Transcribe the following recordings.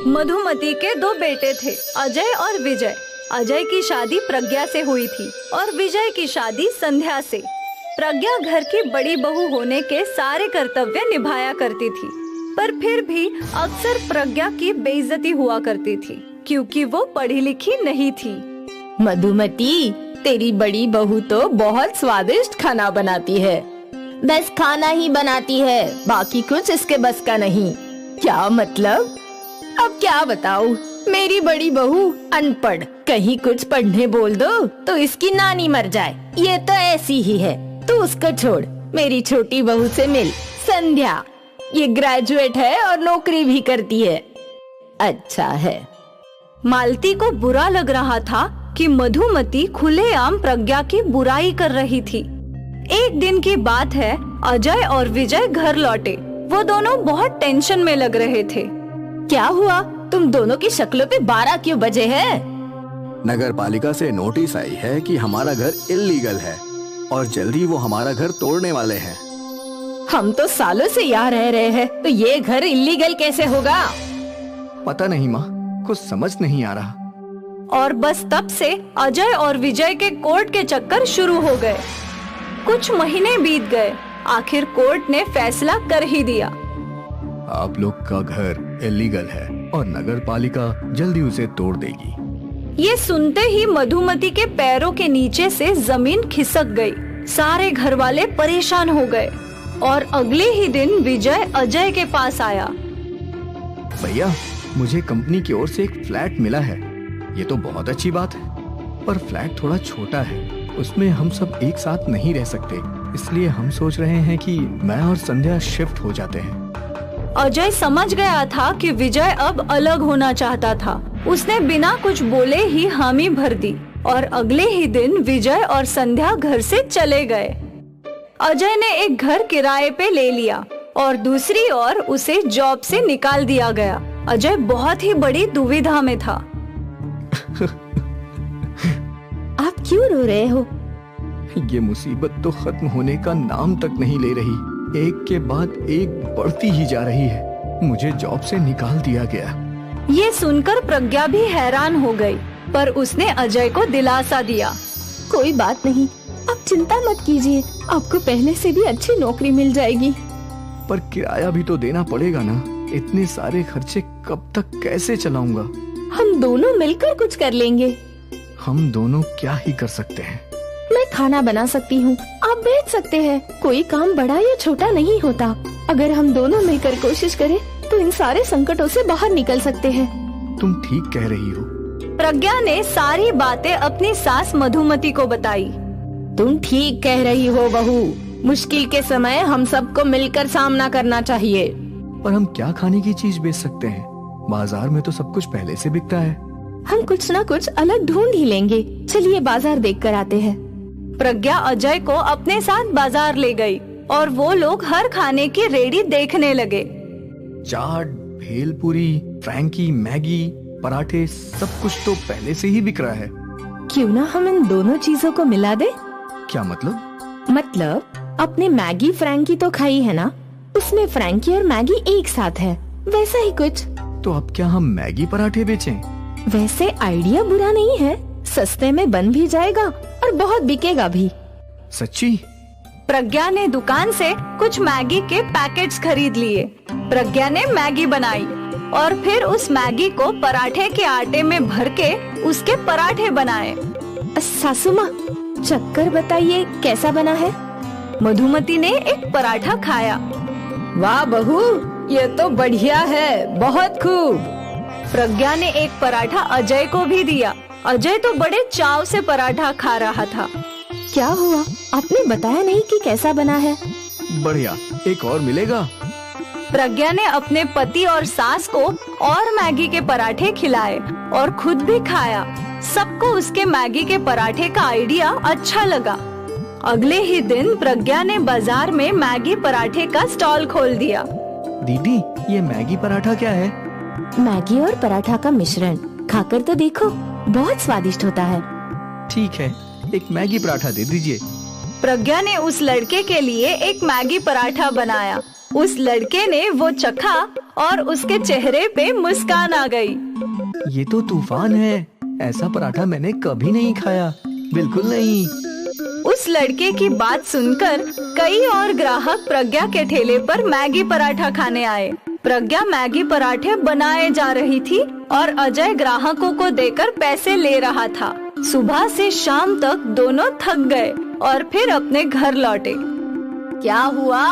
मधुमती के दो बेटे थे, अजय और विजय। अजय की शादी प्रज्ञा से हुई थी और विजय की शादी संध्या से। प्रज्ञा घर की बड़ी बहू होने के सारे कर्तव्य निभाया करती थी, पर फिर भी अक्सर प्रज्ञा की बेइज्जती हुआ करती थी क्योंकि वो पढ़ी लिखी नहीं थी। मधुमती, तेरी बड़ी बहू तो बहुत स्वादिष्ट खाना बनाती है। बस खाना ही बनाती है, बाकी कुछ इसके बस का नहीं। क्या मतलब? अब क्या बताऊं? मेरी बड़ी बहू अनपढ़, कहीं कुछ पढ़ने बोल दो तो इसकी नानी मर जाए। ये तो ऐसी ही है। तू उसको छोड़, मेरी छोटी बहू से मिल, संध्या। ये ग्रेजुएट है और नौकरी भी करती है। अच्छा है। मालती को बुरा लग रहा था कि मधुमती खुलेआम प्रज्ञा की बुराई कर रही थी। एक दिन की बात है, अजय और विजय घर लौटे। वो दोनों बहुत टेंशन में लग रहे थे। क्या हुआ? तुम दोनों की शक्लों पे 12 क्यों बजे हैं? नगर पालिका से नोटिस आई है कि हमारा घर इल्लीगल है और जल्दी वो हमारा घर तोड़ने वाले हैं। हम तो सालों से यहाँ रह रहे हैं, तो ये घर इल्लीगल कैसे होगा? पता नहीं माँ, कुछ समझ नहीं आ रहा। और बस तब से अजय और विजय के कोर्ट के चक्कर शुरू हो गए। कुछ महीने बीत गए, आखिर कोर्ट ने फैसला कर ही दिया। आप लोग का घर इल्लीगल है और नगर पालिका जल्दी उसे तोड़ देगी। ये सुनते ही मधुमती के पैरों के नीचे से जमीन खिसक गई। सारे घर वाले परेशान हो गए और अगले ही दिन विजय अजय के पास आया। भैया, मुझे कंपनी की ओर से एक फ्लैट मिला है। ये तो बहुत अच्छी बात है, पर फ्लैट थोड़ा छोटा है। उसमें हम सब एक साथ नहीं रह सकते, इसलिए हम सोच रहे हैं कि मैं और संध्या शिफ्ट हो जाते हैं। अजय समझ गया था कि विजय अब अलग होना चाहता था। उसने बिना कुछ बोले ही हामी भर दी और अगले ही दिन विजय और संध्या घर से चले गए। अजय ने एक घर किराए पे ले लिया और दूसरी ओर उसे जॉब से निकाल दिया गया। अजय बहुत ही बड़ी दुविधा में था। आप क्यों रो रहे हो? ये मुसीबत तो खत्म होने का नाम तक नहीं ले रही। एक के बाद एक बढ़ती ही जा रही है। मुझे जॉब से निकाल दिया गया। ये सुनकर प्रज्ञा भी हैरान हो गई, पर उसने अजय को दिलासा दिया। कोई बात नहीं, आप चिंता मत कीजिए, आपको पहले से भी अच्छी नौकरी मिल जाएगी। पर किराया भी तो देना पड़ेगा ना। इतने सारे खर्चे कब तक कैसे चलाऊंगा? हम दोनों मिलकर कुछ कर लेंगे। हम दोनों क्या ही कर सकते हैं? मैं खाना बना सकती हूँ, आप बेच सकते हैं। कोई काम बड़ा या छोटा नहीं होता। अगर हम दोनों मिलकर कोशिश करें तो इन सारे संकटों से बाहर निकल सकते हैं। तुम ठीक कह रही हो। प्रज्ञा ने सारी बातें अपनी सास मधुमती को बताई। तुम ठीक कह रही हो बहू, मुश्किल के समय हम सबको मिलकर सामना करना चाहिए। पर हम क्या खाने की चीज बेच सकते हैं? बाजार में तो सब कुछ पहले से बिकता है। हम कुछ ना कुछ अलग ढूंढ ही लेंगे। चलिए बाजार देख कर आते हैं। प्रज्ञा अजय को अपने साथ बाजार ले गई और वो लोग हर खाने की रेडी देखने लगे। चाट, भेलपुरी, फ्रैंकी, मैगी, पराठे, सब कुछ तो पहले से ही बिक रहा है। क्यों ना हम इन दोनों चीजों को मिला दे? क्या मतलब? मतलब आपने मैगी फ्रैंकी तो खाई है ना, उसमें फ्रैंकी और मैगी एक साथ है, वैसा ही कुछ। तो अब क्या हम मैगी पराठे बेचें? वैसे आइडिया बुरा नहीं है, सस्ते में बन भी जाएगा और बहुत बिकेगा भी। सच्ची? प्रज्ञा ने दुकान से कुछ मैगी के पैकेट्स खरीद लिए। प्रज्ञा ने मैगी बनाई और फिर उस मैगी को पराठे के आटे में भर के उसके पराठे बनाए। सासू माँ, चक्कर बताइए कैसा बना है? मधुमती ने एक पराठा खाया। वाह बहू, ये तो बढ़िया है, बहुत खूब। प्रज्ञा ने एक पराठा अजय को भी दिया। अजय तो बड़े चाव से पराठा खा रहा था। क्या हुआ? आपने बताया नहीं कि कैसा बना है? बढ़िया, एक और मिलेगा। प्रज्ञा ने अपने पति और सास को और मैगी के पराठे खिलाए और खुद भी खाया। सबको उसके मैगी के पराठे का आइडिया अच्छा लगा। अगले ही दिन प्रज्ञा ने बाजार में मैगी पराठे का स्टॉल खोल दिया। दीदी, ये मैगी पराठा क्या है? मैगी और पराठा का मिश्रण, खाकर तो देखो, बहुत स्वादिष्ट होता है। ठीक है, एक मैगी पराठा दे दीजिए। प्रज्ञा ने उस लड़के के लिए एक मैगी पराठा बनाया उस लड़के ने वो चखा और उसके चेहरे पे मुस्कान आ गई। ये तो तूफान है, ऐसा पराठा मैंने कभी नहीं खाया, बिल्कुल नहीं। उस लड़के की बात सुनकर कई और ग्राहक प्रज्ञा के ठेले पर मैगी पराठा खाने आए। प्रज्ञा मैगी पराठे बनाए जा रही थी और अजय ग्राहकों को देकर पैसे ले रहा था। सुबह से शाम तक दोनों थक गए और फिर अपने घर लौटे। क्या हुआ?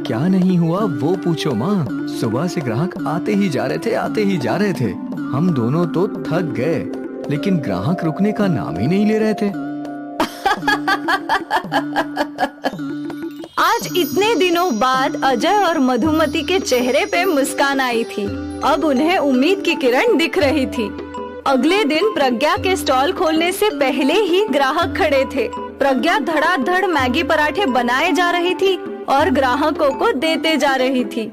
क्या नहीं हुआ वो पूछो माँ। सुबह से ग्राहक आते ही जा रहे थे। हम दोनों तो थक गए, लेकिन ग्राहक रुकने का नाम ही नहीं ले रहे थे। आज इतने दिनों बाद अजय और मधुमती के चेहरे पे मुस्कान आई थी। अब उन्हें उम्मीद की किरण दिख रही थी। अगले दिन प्रज्ञा के स्टॉल खोलने से पहले ही ग्राहक खड़े थे। प्रज्ञा धड़ाधड़ मैगी पराठे बनाए जा रही थी और ग्राहकों को देते जा रही थी।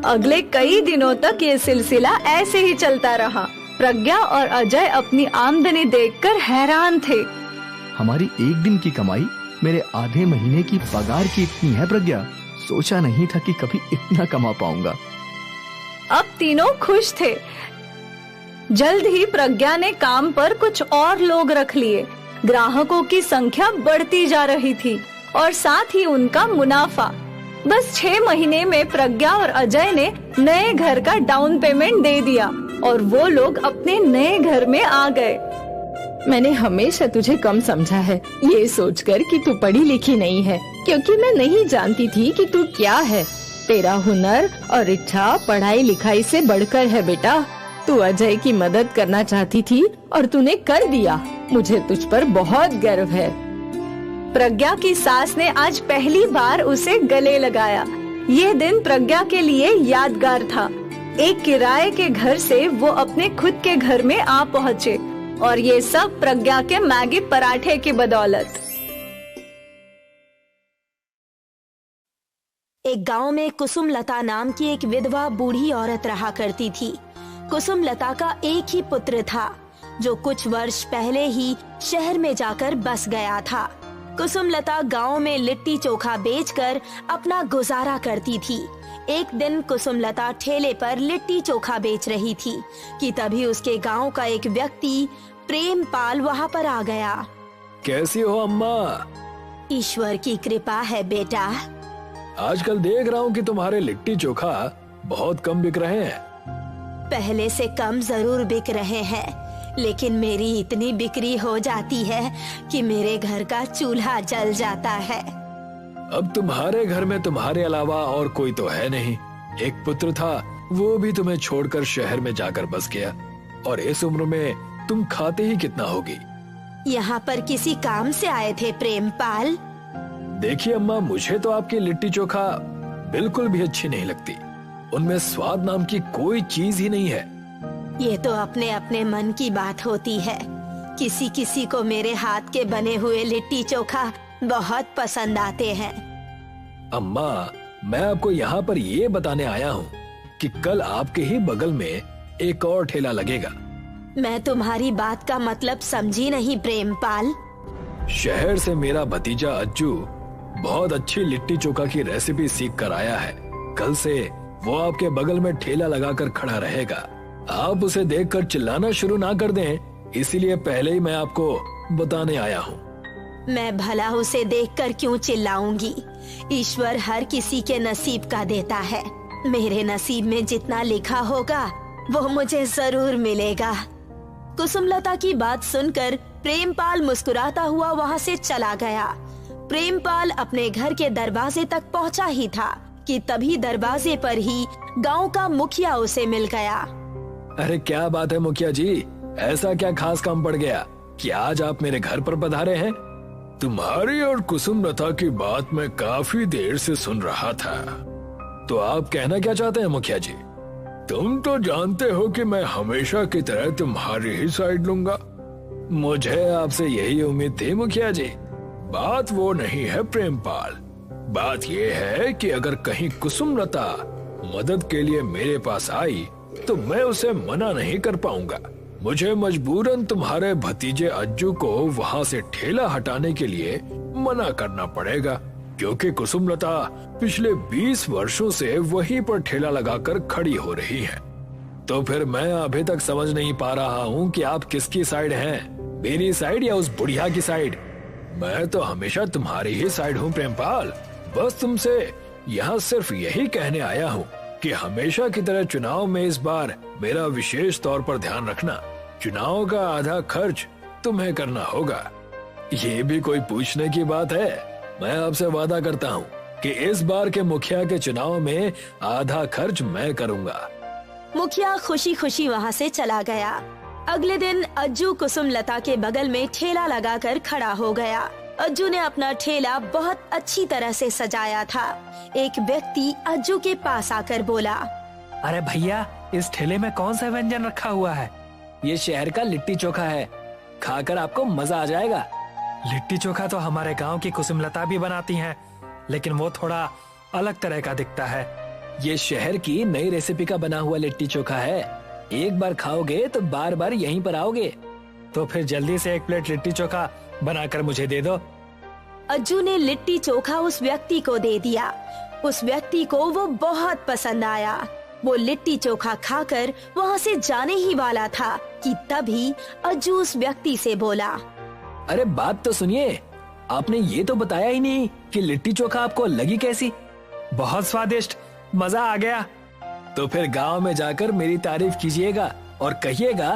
अगले कई दिनों तक ये सिलसिला ऐसे ही चलता रहा। प्रज्ञा और अजय अपनी आमदनी देखकर हैरान थे। हमारी एक दिन की कमाई मेरे आधे महीने की पगार की इतनी है प्रज्ञा। सोचा नहीं था कि कभी इतना कमा पाऊंगा। अब तीनों खुश थे। जल्द ही प्रज्ञा ने काम पर कुछ और लोग रख लिए। ग्राहकों की संख्या बढ़ती जा रही थी और साथ ही उनका मुनाफा। बस 6 महीने में प्रज्ञा और अजय ने नए घर का डाउन पेमेंट दे दिया और वो लोग अपने नए घर में आ गए। मैंने हमेशा तुझे कम समझा है, ये सोचकर कि तू पढ़ी लिखी नहीं है, क्योंकि मैं नहीं जानती थी कि तू क्या है। तेरा हुनर और इच्छा पढ़ाई लिखाई से बढ़कर है बेटा। तू अजय की मदद करना चाहती थी और तूने कर दिया। मुझे तुझ पर बहुत गर्व है। प्रज्ञा की सास ने आज पहली बार उसे गले लगाया। ये दिन प्रज्ञा के लिए यादगार था। एक किराए के घर से वो अपने खुद के घर में आ पहुँचे और ये सब प्रज्ञा के मैगी पराठे की बदौलत। एक गांव में कुसुमलता नाम की एक विधवा बूढ़ी औरत रहा करती थी। कुसुमलता का एक ही पुत्र था जो कुछ वर्ष पहले ही शहर में जाकर बस गया था। कुसुमलता गांव में लिट्टी चोखा बेचकर अपना गुजारा करती थी। एक दिन कुसुमलता ठेले पर लिट्टी चोखा बेच रही थी कि तभी उसके गांव का एक व्यक्ति प्रेमपाल वहां पर आ गया। कैसी हो अम्मा? ईश्वर की कृपा है बेटा। आजकल देख रहा हूँ कि तुम्हारे लिट्टी चोखा बहुत कम बिक रहे हैं। पहले से कम जरूर बिक रहे हैं, लेकिन मेरी इतनी बिक्री हो जाती है कि मेरे घर का चूल्हा जल जाता है। अब तुम्हारे घर में तुम्हारे अलावा और कोई तो है नहीं। एक पुत्र था, वो भी तुम्हें छोड़कर शहर में जाकर बस गया, और इस उम्र में तुम खाते ही कितना होगी। यहाँ पर किसी काम से आए थे प्रेमपाल? देखिए अम्मा, मुझे तो आपकी लिट्टी चोखा बिल्कुल भी अच्छी नहीं लगती। उनमें स्वाद नाम की कोई चीज ही नहीं है। ये तो अपने अपने मन की बात होती है। किसी किसी को मेरे हाथ के बने हुए लिट्टी चोखा बहुत पसंद आते हैं। अम्मा, मैं आपको यहाँ पर ये बताने आया हूँ कि कल आपके ही बगल में एक और ठेला लगेगा। मैं तुम्हारी बात का मतलब समझी नहीं प्रेमपाल। शहर से मेरा भतीजा अज्जू बहुत अच्छी लिट्टी चोखा की रेसिपी सीख कर आया है। कल से वो आपके बगल में ठेला लगाकर खड़ा रहेगा। आप उसे देखकर चिल्लाना शुरू ना कर दें, इसीलिए पहले ही मैं आपको बताने आया हूँ। मैं भला उसे देखकर क्यों चिल्लाऊंगी? ईश्वर हर किसी के नसीब का देता है। मेरे नसीब में जितना लिखा होगा वो मुझे जरूर मिलेगा। कुसुमलता की बात सुनकर प्रेमपाल मुस्कुराता हुआ वहाँ से चला गया। प्रेमपाल अपने घर के दरवाजे तक पहुँचा ही था कि तभी दरवाजे पर ही गांव का मुखिया उसे मिल गया। अरे क्या बात है मुखिया जी, ऐसा क्या खास काम पड़ गया कि आज आप मेरे घर पर पधारे हैं? तुम्हारी और कुसुमलता की बात मैं काफी देर से सुन रहा था। तो आप कहना क्या चाहते हैं मुखिया जी? तुम तो जानते हो कि मैं हमेशा की तरह तुम्हारी ही साइड लूंगा। मुझे आपसे यही उम्मीद थी मुखिया जी। बात वो नहीं है प्रेमपाल, बात ये है कि अगर कहीं कुसुमलता मदद के लिए मेरे पास आई तो मैं उसे मना नहीं कर पाऊंगा। मुझे मजबूरन तुम्हारे भतीजे अज्जू को वहाँ से ठेला हटाने के लिए मना करना पड़ेगा, क्योंकि कुसुमलता पिछले 20 वर्षों से वहीं पर ठेला लगाकर खड़ी हो रही है। तो फिर मैं अभी तक समझ नहीं पा रहा हूँ कि आप किसकी साइड हैं, मेरी साइड या उस बुढ़िया की साइड। मैं तो हमेशा तुम्हारी ही साइड हूँ प्रेमपाल। बस तुमसे यहाँ सिर्फ यही कहने आया हूँ कि हमेशा की तरह चुनाव में इस बार मेरा विशेष तौर पर ध्यान रखना। चुनाव का आधा खर्च तुम्हें करना होगा। ये भी कोई पूछने की बात है? मैं आपसे वादा करता हूँ कि इस बार के मुखिया के चुनाव में आधा खर्च मैं करूँगा। मुखिया खुशी खुशी वहाँ से चला गया। अगले दिन अज्जू कुसुमलता के बगल में ठेला लगाकर खड़ा हो गया। अज्जू ने अपना ठेला बहुत अच्छी तरह से सजाया था। एक व्यक्ति अज्जू के पास आकर बोला, अरे भैया, इस ठेले में कौन सा व्यंजन रखा हुआ है? ये शहर का लिट्टी चोखा है, खाकर आपको मजा आ जाएगा। लिट्टी चोखा तो हमारे गांव की कुसुमलता भी बनाती हैं, लेकिन वो थोड़ा अलग तरह का दिखता है। ये शहर की नई रेसिपी का बना हुआ लिट्टी चोखा है। एक बार खाओगे तो बार बार यहीं पर आओगे। तो फिर जल्दी से 1 प्लेट लिट्टी चोखा बनाकर मुझे दे दो। अज्जू ने लिट्टी चोखा उस व्यक्ति को दे दिया। उस व्यक्ति को वो बहुत पसंद आया। वो लिट्टी चोखा खाकर वहाँ से जाने ही वाला था कि तभी अज्जू उस व्यक्ति से बोला, अरे बात तो सुनिए, आपने ये तो बताया ही नहीं कि लिट्टी चोखा आपको लगी कैसी? बहुत स्वादिष्ट, मजा आ गया। तो फिर गांव में जाकर मेरी तारीफ कीजिएगा और कहिएगा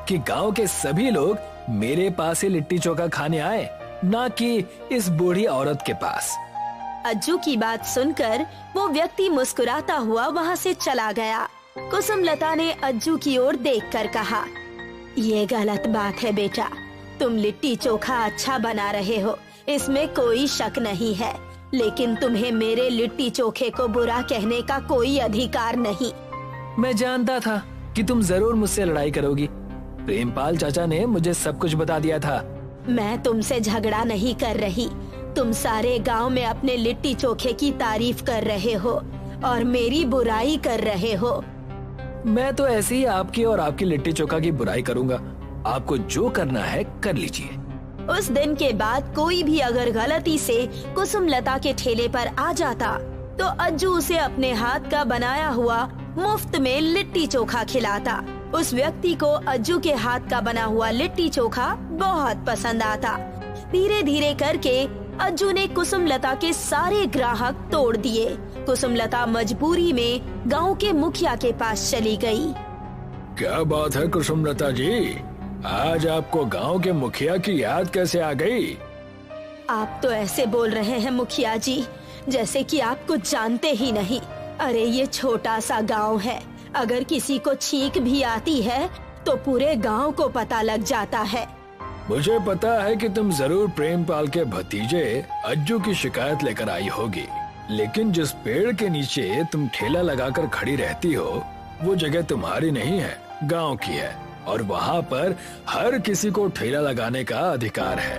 कि गांव के सभी लोग मेरे पास ही लिट्टी चोखा खाने आए, ना कि इस बूढ़ी औरत के पास। अज्जू की बात सुनकर वो व्यक्ति मुस्कुराता हुआ वहाँ से चला गया। कुसुमलता ने अज्जू की ओर देखकर कहा, ये गलत बात है बेटा, तुम लिट्टी चोखा अच्छा बना रहे हो, इसमें कोई शक नहीं है, लेकिन तुम्हें मेरे लिट्टी चोखे को बुरा कहने का कोई अधिकार नहीं। मैं जानता था कि तुम जरूर मुझसे लड़ाई करोगी। प्रेमपाल चाचा ने मुझे सब कुछ बता दिया था। मैं तुमसे झगड़ा नहीं कर रही, तुम सारे गांव में अपने लिट्टी चोखे की तारीफ कर रहे हो और मेरी बुराई कर रहे हो। मैं तो ऐसे ही आपकी और आपकी लिट्टी चोखा की बुराई करूंगा। आपको जो करना है कर लीजिए। उस दिन के बाद कोई भी अगर गलती से कुसुमलता के ठेले पर आ जाता तो अज्जू उसे अपने हाथ का बनाया हुआ मुफ्त में लिट्टी चोखा खिलाता। उस व्यक्ति को अज्जू के हाथ का बना हुआ लिट्टी चोखा बहुत पसंद आता। धीरे धीरे करके अज्जू ने कुसुमलता के सारे ग्राहक तोड़ दिए। कुसुमलता मजबूरी में गांव के मुखिया के पास चली गई। क्या बात है कुसुमलता जी, आज आपको गांव के मुखिया की याद कैसे आ गई? आप तो ऐसे बोल रहे हैं मुखिया जी जैसे कि आप कुछ जानते ही नहीं। अरे ये छोटा सा गांव है, अगर किसी को छींक भी आती है तो पूरे गांव को पता लग जाता है। मुझे पता है कि तुम जरूर प्रेमपाल के भतीजे अज्जू की शिकायत लेकर आई होगी, लेकिन जिस पेड़ के नीचे तुम ठेला लगाकर खड़ी रहती हो वो जगह तुम्हारी नहीं है, गांव की है, और वहाँ पर हर किसी को ठेला लगाने का अधिकार है।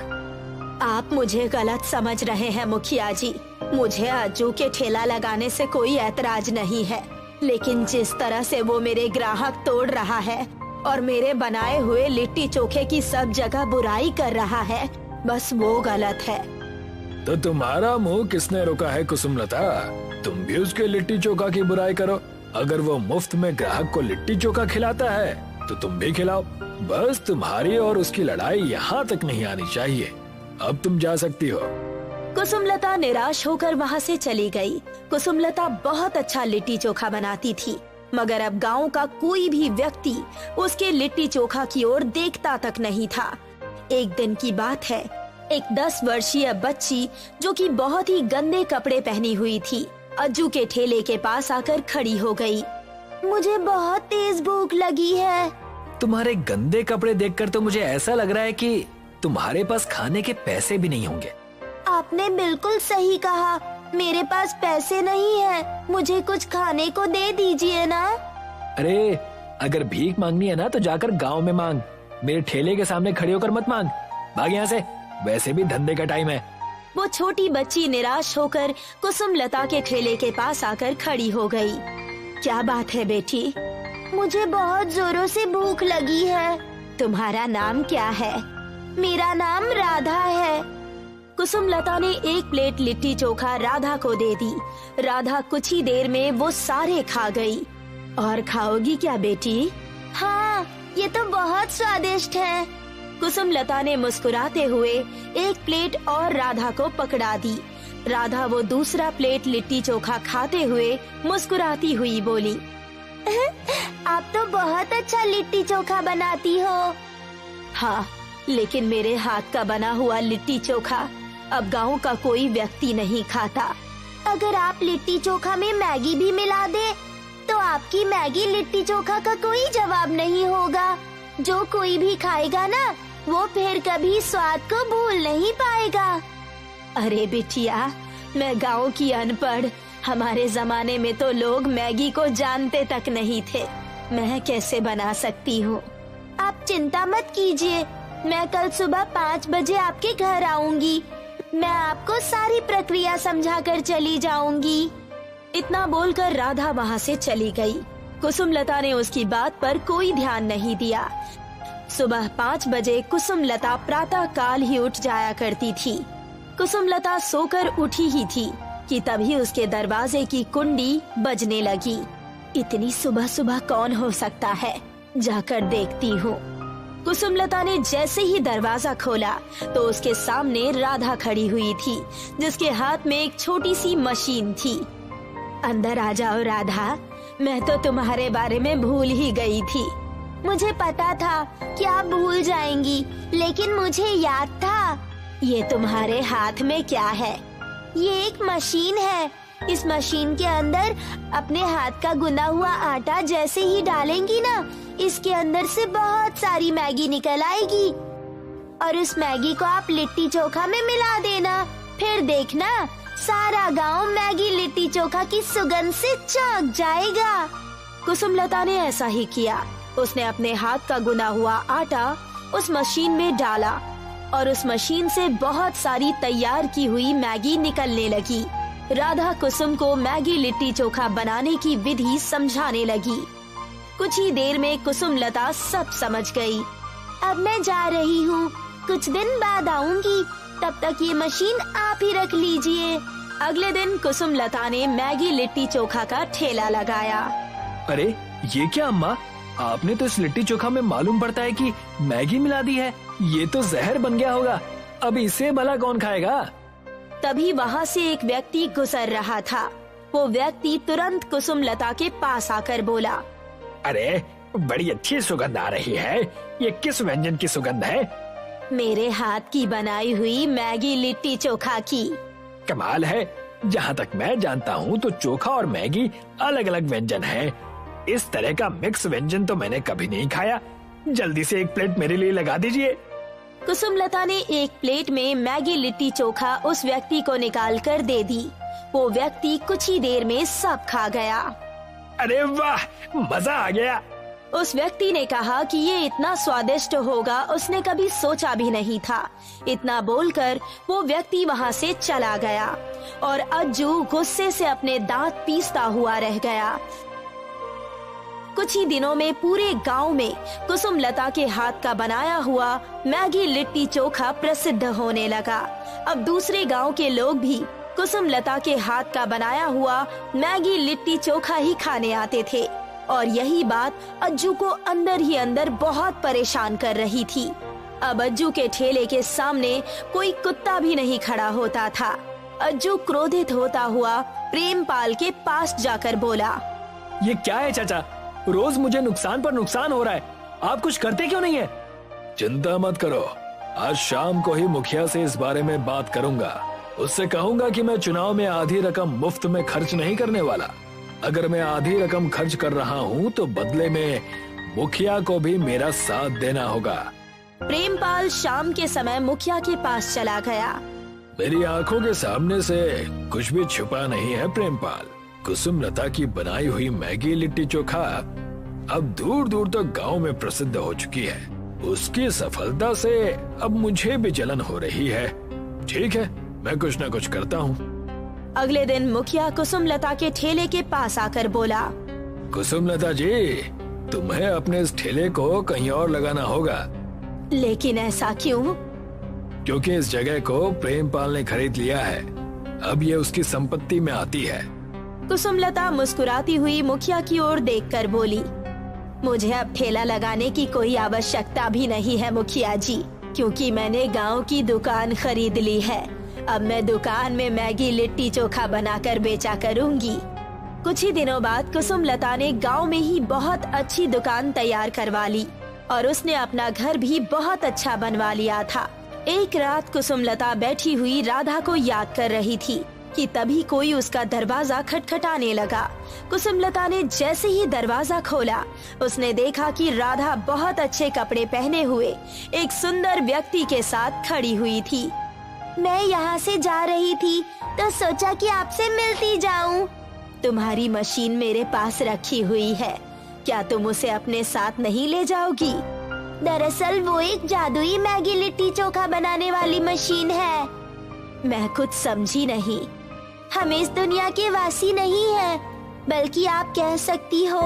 आप मुझे गलत समझ रहे हैं मुखिया जी। मुझे अज्जू के ठेला लगाने से कोई ऐतराज नहीं है, लेकिन जिस तरह से वो मेरे ग्राहक तोड़ रहा है और मेरे बनाए हुए लिट्टी चोखे की सब जगह बुराई कर रहा है, बस वो गलत है। तो तुम्हारा मुंह किसने रोका है कुसुमलता? तुम भी उसके लिट्टी चोखा की बुराई करो। अगर वो मुफ्त में ग्राहक को लिट्टी चोखा खिलाता है तो तुम भी खिलाओ। बस तुम्हारी और उसकी लड़ाई यहाँ तक नहीं आनी चाहिए। अब तुम जा सकती हो। कुसुमलता निराश होकर वहाँ से चली गई। कुसुमलता बहुत अच्छा लिट्टी चोखा बनाती थी, मगर अब गांव का कोई भी व्यक्ति उसके लिट्टी चोखा की ओर देखता तक नहीं था। एक दिन की बात है, एक 10 वर्षीय बच्ची जो कि बहुत ही गंदे कपड़े पहनी हुई थी, अज्जू के ठेले के पास आकर खड़ी हो गई। मुझे बहुत तेज भूख लगी है। तुम्हारे गंदे कपड़े देखकर तो मुझे ऐसा लग रहा है कि तुम्हारे पास खाने के पैसे भी नहीं होंगे। आपने बिल्कुल सही कहा, मेरे पास पैसे नहीं है, मुझे कुछ खाने को दे दीजिए ना। अरे अगर भीख मांगनी है ना तो जाकर गांव में मांग, मेरे ठेले के सामने खड़े होकर मत मांग। भाग यहाँ से, वैसे भी धंधे का टाइम है। वो छोटी बच्ची निराश होकर कुसुमलता के ठेले के पास आकर खड़ी हो गई। क्या बात है बेटी? मुझे बहुत जोरों से भूख लगी है। तुम्हारा नाम क्या है? मेरा नाम राधा है। कुसुमलता ने एक प्लेट लिट्टी चोखा राधा को दे दी। राधा कुछ ही देर में वो सारे खा गई। और खाओगी क्या बेटी? हाँ, ये तो बहुत स्वादिष्ट है। कुसुमलता ने मुस्कुराते हुए एक प्लेट और राधा को पकड़ा दी। राधा वो दूसरा प्लेट लिट्टी चोखा खाते हुए मुस्कुराती हुई बोली, आप तो बहुत अच्छा लिट्टी चोखा बनाती हो। हाँ, लेकिन मेरे हाथ का बना हुआ लिट्टी चोखा अब गांव का कोई व्यक्ति नहीं खाता। अगर आप लिट्टी चोखा में मैगी भी मिला दे तो आपकी मैगी लिट्टी चोखा का कोई जवाब नहीं होगा। जो कोई भी खाएगा ना, वो फिर कभी स्वाद को भूल नहीं पाएगा। अरे बिटिया, मैं गांव की अनपढ़, हमारे जमाने में तो लोग मैगी को जानते तक नहीं थे। मैं कैसे बना सकती हूँ? आप चिंता मत कीजिए, मैं कल सुबह 5 बजे आपके घर आऊंगी। मैं आपको सारी प्रक्रिया समझाकर चली जाऊंगी। इतना बोलकर राधा वहाँ से चली गई। कुसुमलता ने उसकी बात पर कोई ध्यान नहीं दिया। सुबह 5 बजे कुसुमलता प्रातः काल ही उठ जाया करती थी। कुसुमलता सोकर उठी ही थी कि तभी उसके दरवाजे की कुंडी बजने लगी। इतनी सुबह सुबह कौन हो सकता है, जाकर देखती हूँ। कुसुमलता ने जैसे ही दरवाजा खोला तो उसके सामने राधा खड़ी हुई थी, जिसके हाथ में एक छोटी सी मशीन थी। अंदर आ जाओ राधा, मैं तो तुम्हारे बारे में भूल ही गई थी। मुझे पता था कि आप भूल जाएंगी, लेकिन मुझे याद था। ये तुम्हारे हाथ में क्या है? ये एक मशीन है। इस मशीन के अंदर अपने हाथ का गुना हुआ आटा जैसे ही डालेंगी ना, इसके अंदर से बहुत सारी मैगी निकल आएगी और उस मैगी को आप लिट्टी चोखा में मिला देना। फिर देखना, सारा गांव मैगी लिट्टी चोखा की सुगंध से चौंक जाएगा। कुसुमलता ने ऐसा ही किया। उसने अपने हाथ का गुना हुआ आटा उस मशीन में डाला और उस मशीन से बहुत सारी तैयार की हुई मैगी निकलने लगी। राधा कुसुम को मैगी लिट्टी चोखा बनाने की विधि समझाने लगी। कुछ ही देर में कुसुमलता सब समझ गई। अब मैं जा रही हूँ, कुछ दिन बाद आऊंगी, तब तक ये मशीन आप ही रख लीजिए। अगले दिन कुसुमलता ने मैगी लिट्टी चोखा का ठेला लगाया। अरे ये क्या अम्मा, आपने तो इस लिट्टी चोखा में मालूम पड़ता है कि मैगी मिला दी है। ये तो जहर बन गया होगा। अब इसे भला कौन खाएगा? तभी वहाँ से एक व्यक्ति गुजर रहा था। वो व्यक्ति तुरंत कुसुमलता के पास आकर बोला, अरे बड़ी अच्छी सुगंध आ रही है। ये किस व्यंजन की सुगंध है? मेरे हाथ की बनाई हुई मैगी लिट्टी चोखा की। कमाल है, जहाँ तक मैं जानता हूँ तो चोखा और मैगी अलग अलग व्यंजन है। इस तरह का मिक्स व्यंजन तो मैंने कभी नहीं खाया। जल्दी से एक प्लेट मेरे लिए लगा दीजिए। कुसुमलता ने एक प्लेट में मैगी लिट्टी चोखा उस व्यक्ति को निकाल कर दे दी। वो व्यक्ति कुछ ही देर में सब खा गया। अरे वाह, मजा आ गया। उस व्यक्ति ने कहा कि ये इतना स्वादिष्ट होगा उसने कभी सोचा भी नहीं था। इतना बोलकर वो व्यक्ति वहाँ से चला गया और अज्जू गुस्से से अपने दांत पीसता हुआ रह गया। कुछ ही दिनों में पूरे गांव में कुसुमलता के हाथ का बनाया हुआ मैगी लिट्टी चोखा प्रसिद्ध होने लगा। अब दूसरे गांव के लोग भी कुसुमलता के हाथ का बनाया हुआ मैगी लिट्टी चोखा ही खाने आते थे और यही बात अज्जू को अंदर ही अंदर बहुत परेशान कर रही थी। अब अज्जू के ठेले के सामने कोई कुत्ता भी नहीं खड़ा होता था। अज्जू क्रोधित होता हुआ प्रेमपाल के पास जाकर बोला, ये क्या है चाचा, रोज मुझे नुकसान पर नुकसान हो रहा है। आप कुछ करते क्यों नहीं है? चिंता मत करो, आज शाम को ही मुखिया से इस बारे में बात करूंगा। उससे कहूंगा कि मैं चुनाव में आधी रकम मुफ्त में खर्च नहीं करने वाला। अगर मैं आधी रकम खर्च कर रहा हूँ तो बदले में मुखिया को भी मेरा साथ देना होगा। प्रेमपाल शाम के समय मुखिया के पास चला गया। मेरी आंखों के सामने से कुछ भी छुपा नहीं है प्रेमपाल। कुसुमलता की बनाई हुई मैगी लिट्टी चोखा अब दूर दूर तक गांव में प्रसिद्ध हो चुकी है। उसकी सफलता से अब मुझे भी जलन हो रही है। ठीक है, मैं कुछ न कुछ करता हूँ। अगले दिन मुखिया कुसुमलता के ठेले के पास आकर बोला, कुसुमलता जी, तुम्हें अपने इस ठेले को कहीं और लगाना होगा। लेकिन ऐसा क्यों? क्योंकि इस जगह को प्रेमपाल ने खरीद लिया है। अब ये उसकी संपत्ति में आती है। कुसुमलता मुस्कुराती हुई मुखिया की ओर देखकर बोली, मुझे अब ठेला लगाने की कोई आवश्यकता भी नहीं है मुखिया जी, क्योंकि मैंने गांव की दुकान खरीद ली है। अब मैं दुकान में मैगी लिट्टी चोखा बनाकर बेचा करूंगी। कुछ ही दिनों बाद कुसुमलता ने गांव में ही बहुत अच्छी दुकान तैयार करवा ली और उसने अपना घर भी बहुत अच्छा बनवा लिया था। एक रात कुसुमलता बैठी हुई राधा को याद कर रही थी कि तभी कोई उसका दरवाजा खटखटाने लगा। कुसुमलता ने जैसे ही दरवाजा खोला, उसने देखा कि राधा बहुत अच्छे कपड़े पहने हुए एक सुंदर व्यक्ति के साथ खड़ी हुई थी। मैं यहाँ से जा रही थी तो सोचा कि आपसे मिलती जाऊं। तुम्हारी मशीन मेरे पास रखी हुई है, क्या तुम उसे अपने साथ नहीं ले जाओगी? दरअसल वो एक जादुई मैगी लिट्टी चोखा बनाने वाली मशीन है। मैं कुछ समझी नहीं। हम इस दुनिया के वासी नहीं हैं, बल्कि आप कह सकती हो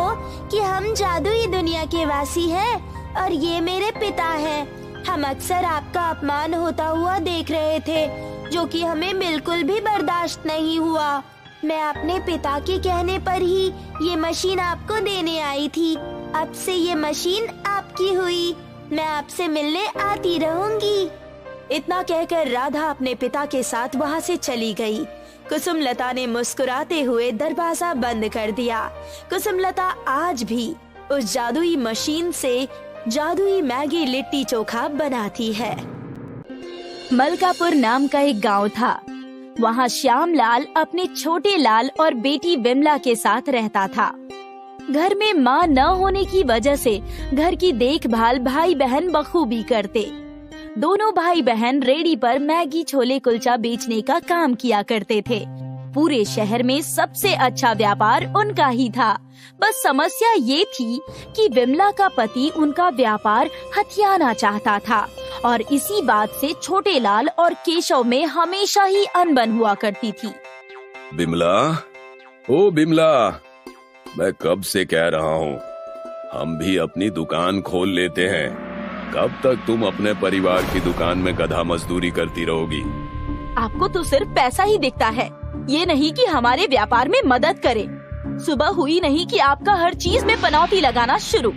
कि हम जादुई दुनिया के वासी हैं और ये मेरे पिता हैं। हम अक्सर आपका अपमान होता हुआ देख रहे थे, जो कि हमें बिल्कुल भी बर्दाश्त नहीं हुआ। मैं अपने पिता के कहने पर ही ये मशीन आपको देने आई थी। अब से ये मशीन आपकी हुई। मैं आपसे मिलने आती रहूंगी। इतना कहकर राधा अपने पिता के साथ वहाँ से चली गई। कुसुमलता ने मुस्कुराते हुए दरवाजा बंद कर दिया। कुसुमलता आज भी उस जादुई मशीन से जादुई मैगी लिट्टी चोखा बनाती है। मलकापुर नाम का एक गांव था। वहाँ श्यामलाल अपने छोटे लाल और बेटी विमला के साथ रहता था। घर में माँ न होने की वजह से घर की देखभाल भाई बहन बखूबी करते। दोनों भाई बहन रेडी पर मैगी छोले कुलचा बेचने का काम किया करते थे। पूरे शहर में सबसे अच्छा व्यापार उनका ही था। बस समस्या ये थी कि विमला का पति उनका व्यापार हथियाना चाहता था और इसी बात से छोटे लाल और केशव में हमेशा ही अनबन हुआ करती थी। बिमला, ओ बिमला, मैं कब से कह रहा हूँ हम भी अपनी दुकान खोल लेते हैं। कब तक तुम अपने परिवार की दुकान में गधा मजदूरी करती रहोगी? आपको तो सिर्फ पैसा ही दिखता है, ये नहीं कि हमारे व्यापार में मदद करे। सुबह हुई नहीं कि आपका हर चीज में पनौती लगाना शुरू।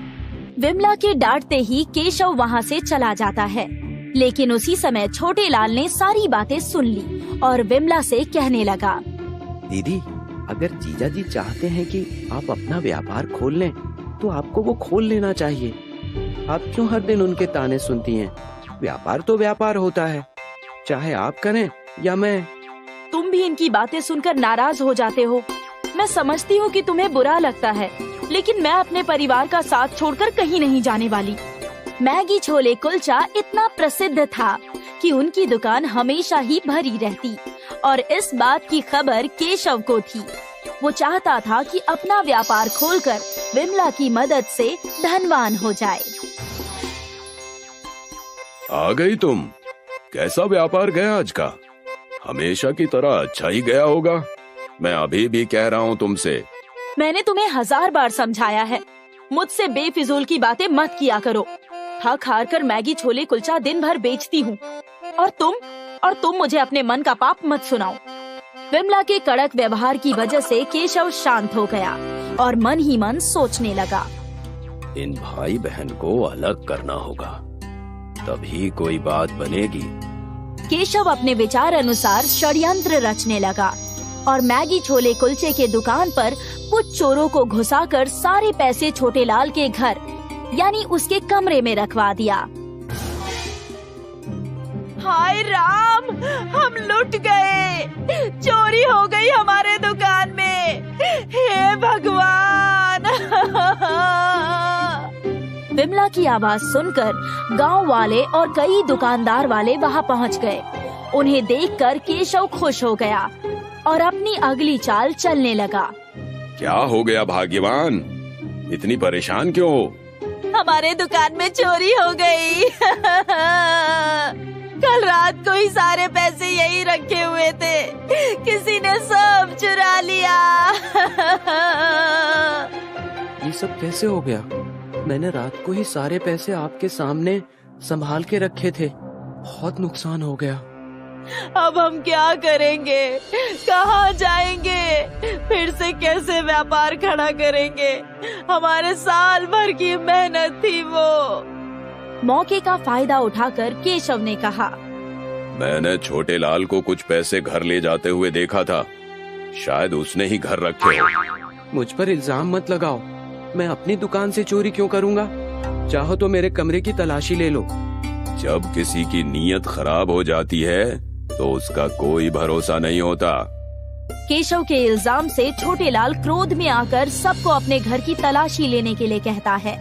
विमला के डांटते ही केशव वहाँ से चला जाता है, लेकिन उसी समय छोटे लाल ने सारी बातें सुन ली और विमला से कहने लगा, दीदी, अगर जीजा जी चाहते हैं कि आप अपना व्यापार खोल लें, तो आपको वो खोल लेना चाहिए। आप क्यों हर दिन उनके ताने सुनती हैं? व्यापार तो व्यापार होता है, चाहे आप करें या मैं। तुम भी इनकी बातें सुनकर नाराज हो जाते हो। मैं समझती हूँ कि तुम्हें बुरा लगता है, लेकिन मैं अपने परिवार का साथ छोड़कर कहीं नहीं जाने वाली। मैगी छोले कुलचा इतना प्रसिद्ध था कि उनकी दुकान हमेशा ही भरी रहती और इस बात की खबर केशव को थी। वो चाहता था कि अपना व्यापार खोलकर विमला की मदद से धनवान हो जाए। आ गई तुम। कैसा व्यापार गया आज का? हमेशा की तरह अच्छा ही गया होगा। मैं अभी भी कह रहा हूँ तुमसे। मैंने तुम्हें 1000 बार समझाया है, मुझसे बेफिजूल की बातें मत किया करो। थक हार कर मैगी छोले कुलचा दिन भर बेचती हूँ और तुम मुझे अपने मन का पाप मत सुनाओ। विमला के कड़क व्यवहार की वजह से केशव शांत हो गया और मन ही मन सोचने लगा, इन भाई बहन को अलग करना होगा, तभी कोई बात बनेगी। केशव अपने विचार अनुसार षड्यंत्र रचने लगा और मैगी छोले कुलचे के दुकान पर कुछ चोरों को घुसाकर सारे पैसे छोटे लाल के घर यानी उसके कमरे में रखवा दिया। हाय राम, हम लुट गए, चोरी हो गई हमारे दुकान में, हे भगवान। विमला की आवाज सुनकर गांव वाले और कई दुकानदार वाले वहां पहुंच गए। उन्हें देखकर केशव खुश हो गया और अपनी अगली चाल चलने लगा। क्या हो गया भाग्यवान, इतनी परेशान क्यों हो? हमारे दुकान में चोरी हो गई। कल रात को ही सारे पैसे यही रखे हुए थे, किसी ने सब चुरा लिया। ये सब कैसे हो गया? मैंने रात को ही सारे पैसे आपके सामने संभाल के रखे थे। बहुत नुकसान हो गया। अब हम क्या करेंगे, कहाँ जाएंगे, फिर से कैसे व्यापार खड़ा करेंगे? हमारे साल भर की मेहनत थी वो। मौके का फायदा उठाकर केशव ने कहा, मैंने छोटे लाल को कुछ पैसे घर ले जाते हुए देखा था, शायद उसने ही घर रखे हो। मुझ पर इल्जाम मत लगाओ, मैं अपनी दुकान से चोरी क्यों करूंगा? चाहो तो मेरे कमरे की तलाशी ले लो। जब किसी की नीयत खराब हो जाती है तो उसका कोई भरोसा नहीं होता। केशव के इल्जाम से छोटे लाल क्रोध में आकर सबको अपने घर की तलाशी लेने के लिए कहता है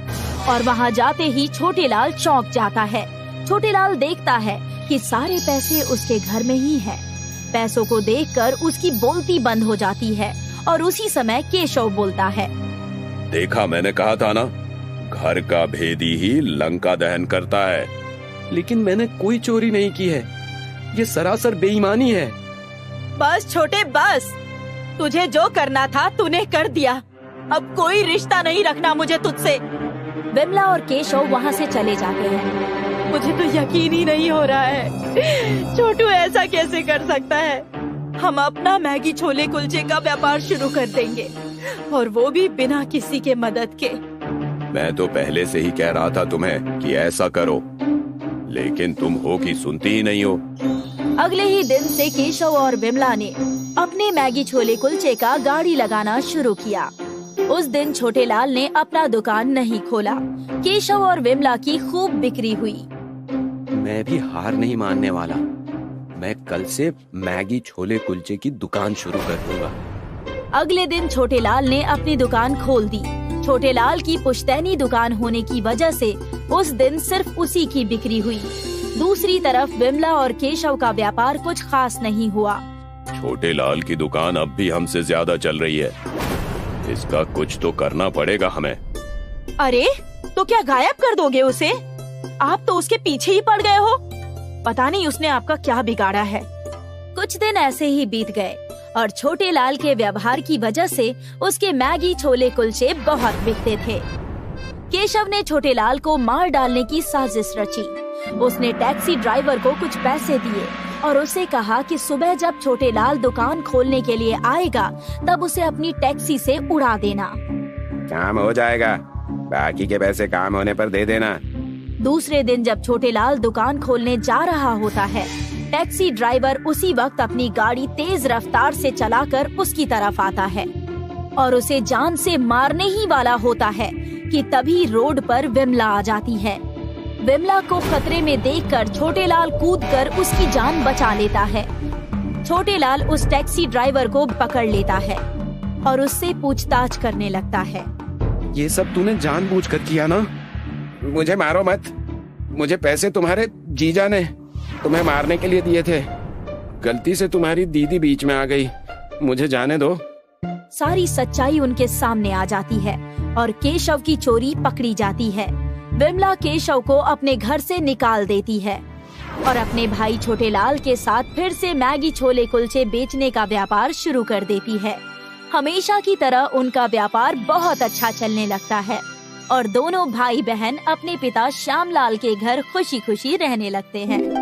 और वहाँ जाते ही छोटे लाल चौंक जाता है। छोटे लाल देखता है कि सारे पैसे उसके घर में ही हैं। पैसों को देखकर उसकी बोलती बंद हो जाती है और उसी समय केशव बोलता है, देखा, मैंने कहा था ना, घर का भेदी ही लंका दहन करता है। लेकिन मैंने कोई चोरी नहीं की है, ये सरासर बेईमानी है। बस छोटे बस, तुझे जो करना था तूने कर दिया, अब कोई रिश्ता नहीं रखना मुझे तुझसे। विमला और केशव वहाँ से चले जाते हैं। मुझे तो यकीन ही नहीं हो रहा है, छोटू ऐसा कैसे कर सकता है? हम अपना मैगी छोले कुलचे का व्यापार शुरू कर देंगे और वो भी बिना किसी के मदद के। मैं तो पहले से ही कह रहा था तुम्हें कि ऐसा करो, लेकिन तुम हो कि सुनती ही नहीं हो। अगले ही दिन से केशव और विमला ने अपने मैगी छोले कुलचे का गाड़ी लगाना शुरू किया। उस दिन छोटे लाल ने अपना दुकान नहीं खोला। केशव और विमला की खूब बिक्री हुई। मैं भी हार नहीं मानने वाला, मैं कल से मैगी छोले कुलचे की दुकान शुरू कर दूंगा। अगले दिन छोटे लाल ने अपनी दुकान खोल दी। छोटे लाल की पुश्तैनी दुकान होने की वजह से उस दिन सिर्फ उसी की बिक्री हुई। दूसरी तरफ विमला और केशव का व्यापार कुछ खास नहीं हुआ। छोटे लाल की दुकान अब भी हमसे ज्यादा चल रही है, इसका कुछ तो करना पड़ेगा हमें। अरे तो क्या गायब कर दोगे उसे? आप तो उसके पीछे ही पड़ गए हो। पता नहीं उसने आपका क्या बिगाड़ा है। कुछ दिन ऐसे ही बीत गए और छोटे लाल के व्यवहार की वजह से उसके मैगी छोले कुलचे बहुत बिकते थे। केशव ने छोटे लाल को मार डालने की साजिश रची। उसने टैक्सी ड्राइवर को कुछ पैसे दिए और उसे कहा कि सुबह जब छोटे लाल दुकान खोलने के लिए आएगा तब उसे अपनी टैक्सी से उड़ा देना। काम हो जाएगा, बाकी के पैसे काम होने पर दे देना। दूसरे दिन जब छोटे लाल दुकान खोलने जा रहा होता है, टैक्सी ड्राइवर उसी वक्त अपनी गाड़ी तेज रफ्तार से चलाकर उसकी तरफ आता है और उसे जान से मारने ही वाला होता है कि तभी रोड पर विमला आ जाती है। विमला को खतरे में देखकर छोटे लाल कूदकर उसकी जान बचा लेता है। छोटे लाल उस टैक्सी ड्राइवर को पकड़ लेता है और उससे पूछताछ करने लगता है। ये सब तूने जानबूझकर किया ना? मुझे मारो मत, मुझे पैसे तुम्हारे जीजा ने तुम्हें मारने के लिए दिए थे। गलती से तुम्हारी दीदी बीच में आ गई, मुझे जाने दो। सारी सच्चाई उनके सामने आ जाती है और केशव की चोरी पकड़ी जाती है। विमला केशव को अपने घर से निकाल देती है और अपने भाई छोटे लाल के साथ फिर से मैगी छोले कुलचे बेचने का व्यापार शुरू कर देती है। हमेशा की तरह उनका व्यापार बहुत अच्छा चलने लगता है और दोनों भाई बहन अपने पिता श्यामलाल के घर खुशी खुशी रहने लगते हैं।